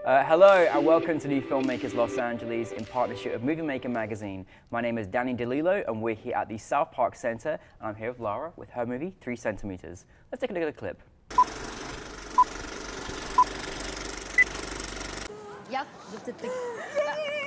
Hello and welcome to NewFilmmakers Los Angeles in partnership with Movie Maker magazine. My name is Danny DeLillo and we're here at the South Park Center and I'm here with Lara with her movie 3 centimeters. Let's take a look at the clip. يلا جبت التك.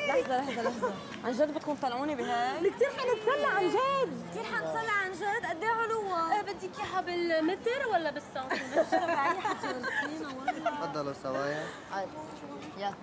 لحظة عن جد بدكم تطلعوني بهاي؟ كثير حنتسلى عن جد كثير حنتسلى عن جد قد ايه علوها؟ بدك اياها بالمتر ولا بالسنتيمتر؟ بعي حتجرسينا والله تفضلوا سوايا يلا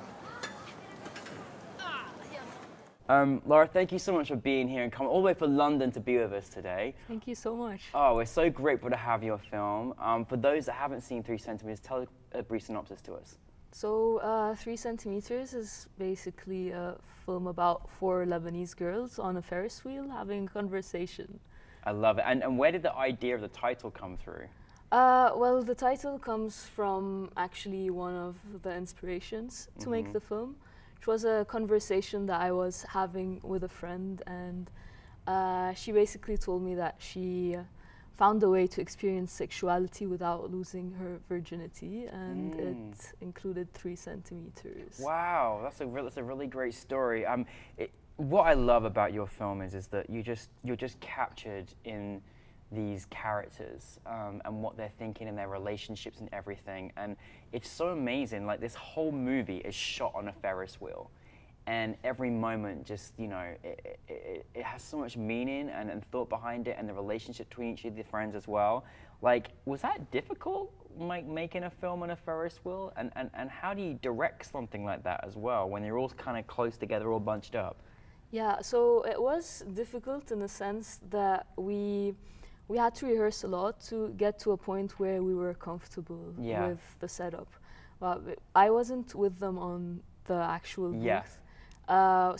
Lara, thank you so much for being here and coming all the way from London to be with us today. Thank you so much. Oh, we're so grateful to have your film. For those that haven't seen 3 centimeters, tell a brief synopsis to us. So 3 centimeters is basically a film about 4 Lebanese girls on a Ferris wheel having a conversation. I love it. And where did the idea of the title come through? Well, the title comes from actually one of the inspirations to make the film, which was a conversation that I was having with a friend, and she basically told me that she found a way to experience sexuality without losing her virginity, and it included 3 centimeters. Wow, that's a really great story. What I love about your film is that you're just captured in these characters and what they're thinking and their relationships and everything, and it's so amazing. Like, this whole movie is shot on a Ferris wheel, and every moment just, you know, it has so much meaning and thought behind it, and the relationship between each of the friends as well. Like, was that difficult, making a film on a Ferris wheel? And how do you direct something like that as well, when you're all kind of close together, all bunched up? Yeah, so it was difficult in the sense that we had to rehearse a lot to get to a point where we were comfortable with the setup. I wasn't with them on the actual booth.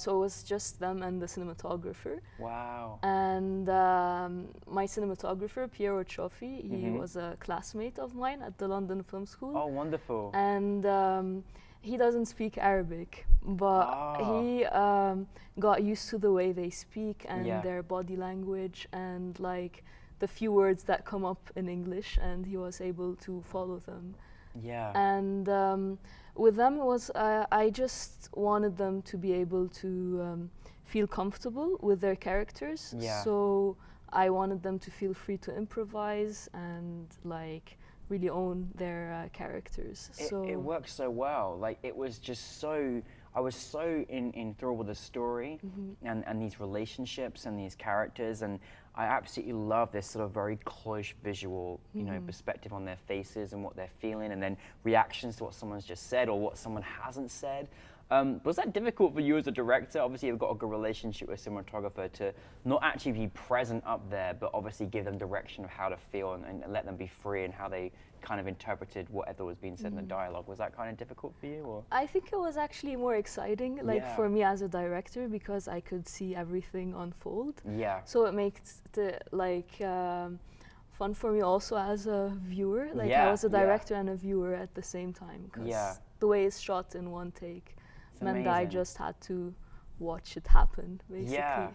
So it was just them and the cinematographer. Wow. And my cinematographer, Piero Cioffi, he was a classmate of mine at the London Film School. Oh, wonderful. And he doesn't speak Arabic, but he got used to the way they speak and their body language and like the few words that come up in English, and he was able to follow them. Yeah. And with them it was, I just wanted them to be able to feel comfortable with their characters. Yeah. So I wanted them to feel free to improvise and like really own their characters. It worked so well. Like, it was just so, I was so enthralled with the story and these relationships and these characters, and I absolutely love this sort of very close visual, you know, perspective on their faces and what they're feeling, and then reactions to what someone's just said or what someone hasn't said. Was that difficult for you as a director? Obviously, you've got a good relationship with a cinematographer, to not actually be present up there, but obviously give them direction of how to feel and let them be free and how they kind of interpreted whatever was being said in the dialogue. Was that kind of difficult for you? Or? I think it was actually more exciting, like for me as a director, because I could see everything unfold. Yeah. So it makes it like fun for me also as a viewer. Like I was a director and a viewer at the same time, because the way it's shot in one take meant that I just had to watch it happen, basically. Yeah,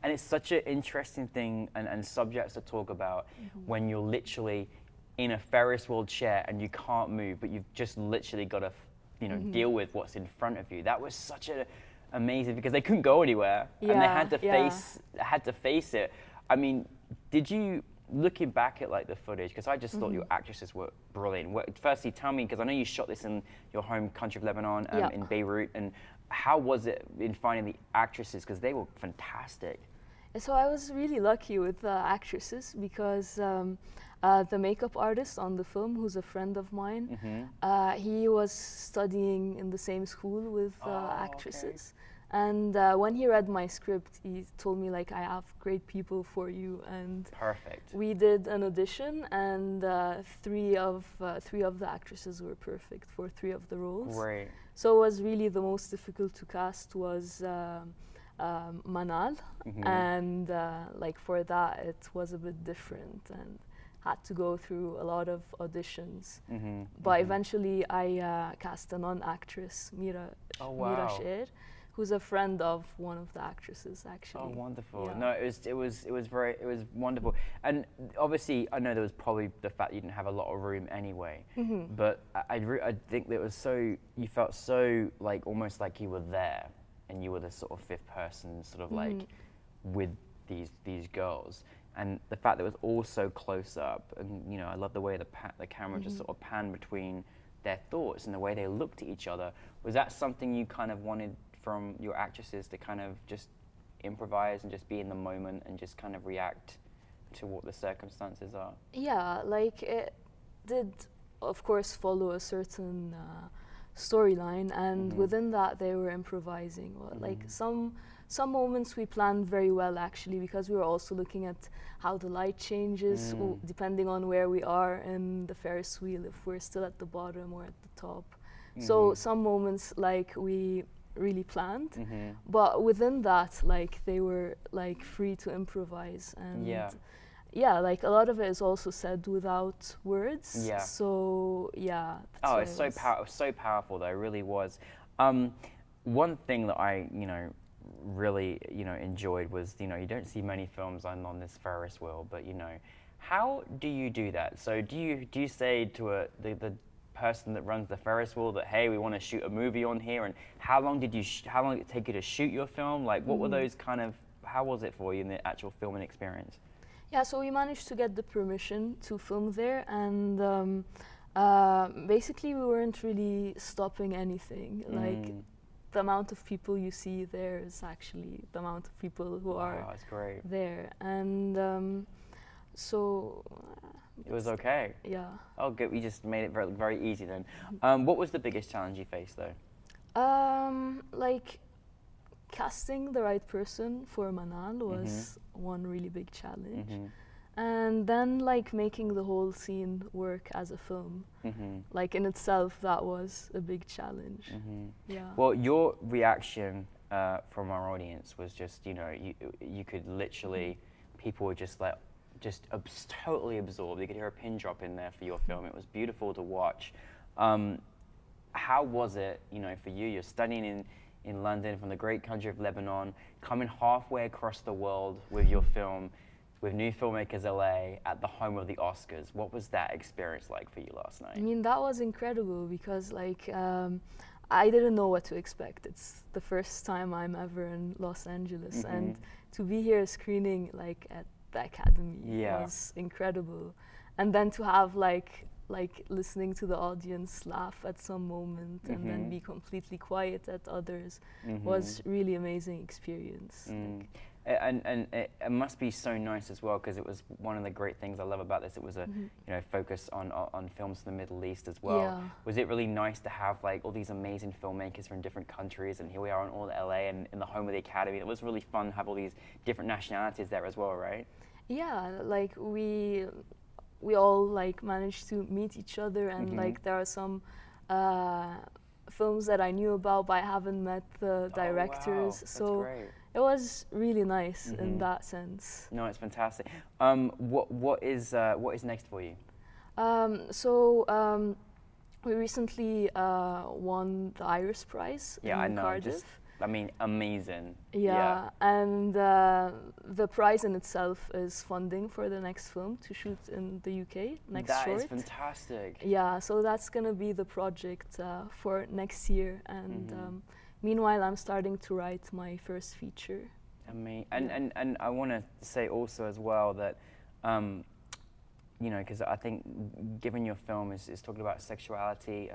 and it's such an interesting thing and subjects to talk about when you're literally in a Ferris wheel chair and you can't move, but you've just literally got to, you know, deal with what's in front of you. That was such a amazing, because they couldn't go anywhere and they had to face it. I mean, did you, looking back at like the footage, because I just thought your actresses were brilliant. Firstly, tell me, because I know you shot this in your home country of Lebanon, in Beirut, and how was it in finding the actresses, because they were fantastic? So I was really lucky with the actresses, because the makeup artist on the film, who's a friend of mine, he was studying in the same school with actresses. And when he read my script, he told me, like, I have great people for you. And we did an audition, and 3 of the actresses were perfect for 3 of the roles. Great. So it was really the most difficult to cast was Manal, and like for that it was a bit different and had to go through a lot of auditions. But eventually I cast a non-actress, Mira Sher, who's a friend of one of the actresses, actually. Oh, wonderful! Yeah. No, it was wonderful. And obviously, I know there was probably the fact that you didn't have a lot of room anyway. But I think that it was so, you felt so like almost like you were there, and you were the sort of fifth person, sort of like with these girls. And the fact that it was all so close up, and you know, I love the way the camera just sort of panned between their thoughts and the way they looked at each other. Was that something you kind of wanted from your actresses, to kind of just improvise and just be in the moment and just kind of react to what the circumstances are? Yeah, like it did, of course, follow a certain storyline, and within that they were improvising. Well, like some moments we planned very well, actually, because we were also looking at how the light changes depending on where we are in the Ferris wheel, if we're still at the bottom or at the top. So some moments like we really planned, but within that, like they were like free to improvise, and yeah, like a lot of it is also said without words. Yeah. So yeah. Oh, it's so powerful though. It really was. One thing that I, you know, really, you know, enjoyed was, you know, you don't see many films on this Ferris wheel, but you know, how do you do that? So do you say to the person that runs the Ferris wheel that, hey, we want to shoot a movie on here, and how long did it take you to shoot your film? Like, what were those kind of, how was it for you in the actual filming experience? Yeah, so we managed to get the permission to film there, and basically we weren't really stopping anything. Like, the amount of people you see there is actually the amount of people who are that's great. There, and so it was okay. Yeah. Oh, good. We just made it very, very easy then. What was the biggest challenge you faced though? Like casting the right person for Manal was one really big challenge. And then like making the whole scene work as a film, like in itself, that was a big challenge. Yeah. Well, your reaction from our audience was just, you know, you could literally, people were just like, totally absorbed. You could hear a pin drop in there for your film. It was beautiful to watch. How was it, you know, for you? You're studying in London, from the great country of Lebanon, coming halfway across the world with your film, with NewFilmmakers LA at the home of the Oscars. What was that experience like for you last night? I mean, that was incredible because like I didn't know what to expect. It's the first time I'm ever in Los Angeles, and to be here screening like at the Academy was incredible. And then to have like listening to the audience laugh at some moment and then be completely quiet at others was really amazing experience. And it must be so nice as well, because it was one of the great things I love about this. It was a you know, focus on films in the Middle East as well. Yeah. Was it really nice to have like all these amazing filmmakers from different countries, and here we are in all LA and in the home of the Academy? It was really fun to have all these different nationalities there as well, right? Yeah, like we all like managed to meet each other, and like there are some films that I knew about but I haven't met the directors. Wow. So That's great. It was really nice in that sense. No, it's fantastic. What is next for you? We recently won the Iris Prize in Cardiff. I mean, amazing. Yeah, and the prize in itself is funding for the next film to shoot in the UK next short. That is fantastic. Yeah, so that's gonna be the project for next year, and meanwhile I'm starting to write my first feature. And I want to say also as well that, you know, because I think given your film is talking about sexuality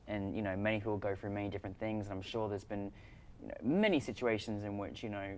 and you know, many people go through many different things, and I'm sure there's been, you know, many situations in which, you know,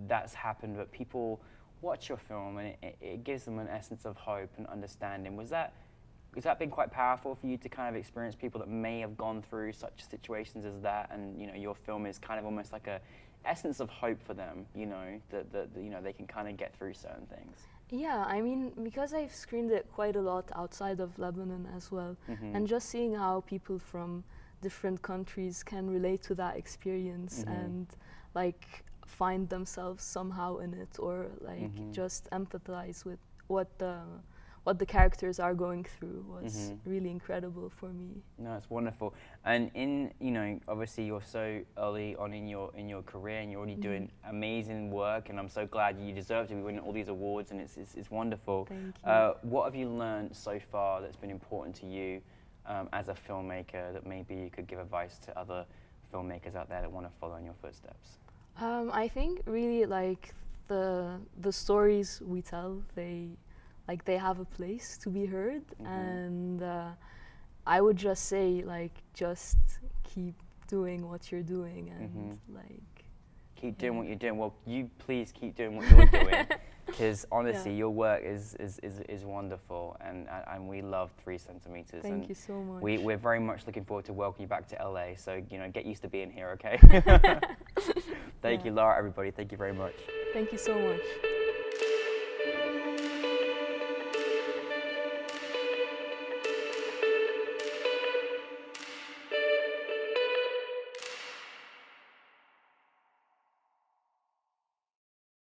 that's happened, but people watch your film and it gives them an essence of hope and understanding. Has that been quite powerful for you to kind of experience people that may have gone through such situations as that, and you know, your film is kind of almost like a essence of hope for them, you know, that you know, they can kind of get through certain things? Yeah, I mean, because I've screened it quite a lot outside of Lebanon as well, and just seeing how people from different countries can relate to that experience and like find themselves somehow in it, or like just empathize with what what the characters are going through was really incredible for me. No, it's wonderful. And obviously you're so early on in your career, and you're already doing amazing work, and I'm so glad you deserve to be winning all these awards, and it's wonderful. Thank you. What have you learned so far that's been important to you as a filmmaker, that maybe you could give advice to other filmmakers out there that want to follow in your footsteps? I think really like the stories we tell, they have a place to be heard, and I would just say just keep doing what you're doing, and keep doing what you're doing. Well, you please keep doing what you're doing, because honestly, your work is wonderful, and we love 3 centimeters. Thank you so much. We're very much looking forward to welcoming you back to LA. So get used to being here, okay? Thank you, Lara. Everybody, thank you very much. Thank you so much.